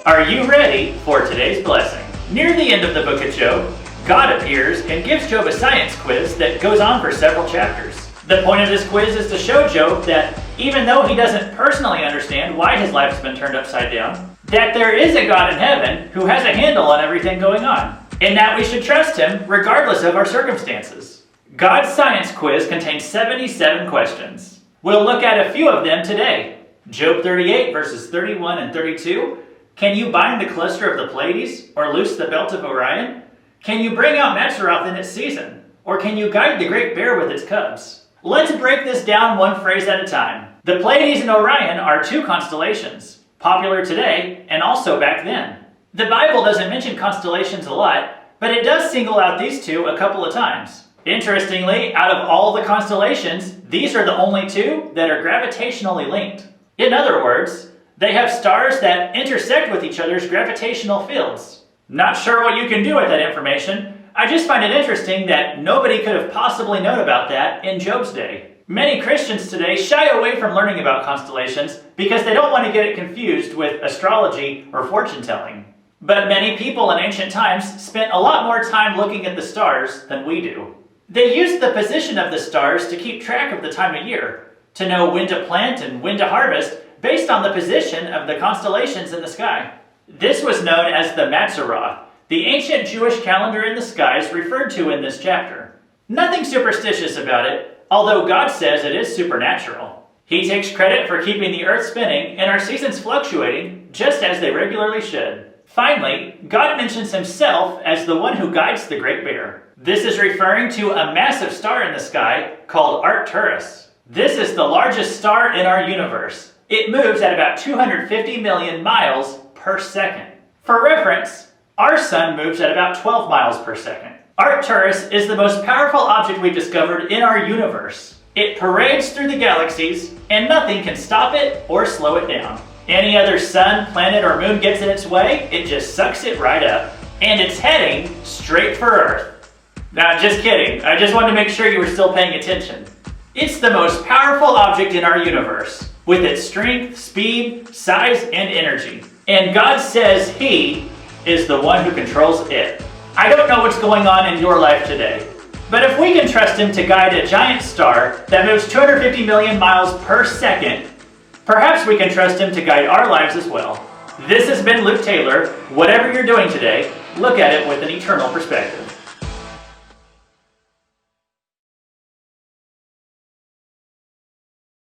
Are you ready for today's blessing? Near the end of the book of Job, God appears and gives Job a science quiz that goes on for several chapters. The point of this quiz is to show Job that even though he doesn't personally understand why his life's been turned upside down, that there is a God in heaven who has a handle on everything going on, and that we should trust him regardless of our circumstances. God's science quiz contains 77 questions. We'll look at a few of them today. Job 38 verses 31 and 32. Can you bind the cluster of the Pleiades, or loose the belt of Orion? Can you bring out Mazzaroth in its season, or can you guide the great bear with its cubs? Let's break this down one phrase at a time. The Pleiades and Orion are two constellations, popular today and also back then. The Bible doesn't mention constellations a lot, but it does single out these two a couple of times. Interestingly, out of all the constellations, these are the only two that are gravitationally linked. In other words, they have stars that intersect with each other's gravitational fields. Not sure what you can do with that information. I just find it interesting that nobody could have possibly known about that in Job's day. Many Christians today shy away from learning about constellations because they don't want to get it confused with astrology or fortune telling. But many people in ancient times spent a lot more time looking at the stars than we do. They used the position of the stars to keep track of the time of year, to know when to plant and when to harvest based on the position of the constellations in the sky. This was known as the Mazzaroth, the ancient Jewish calendar in the skies referred to in this chapter. Nothing superstitious about it, although God says it is supernatural. He takes credit for keeping the earth spinning and our seasons fluctuating just as they regularly should. Finally, God mentions himself as the one who guides the great bear. This is referring to a massive star in the sky called Arcturus. This is the largest star in our universe. It moves at about 250 million miles per second. For reference, our sun moves at about 12 miles per second. Arcturus is the most powerful object we've discovered in our universe. It parades through the galaxies, and nothing can stop it or slow it down. Any other sun, planet, or moon gets in its way, it just sucks it right up. And it's heading straight for Earth. Nah, just kidding. I just wanted to make sure you were still paying attention. It's the most powerful object in our universe, with its strength, speed, size, and energy. And God says he is the one who controls it. I don't know what's going on in your life today, but if we can trust him to guide a giant star that moves 250 million miles per second, perhaps we can trust him to guide our lives as well. This has been Luke Taylor. Whatever you're doing today, look at it with an eternal perspective.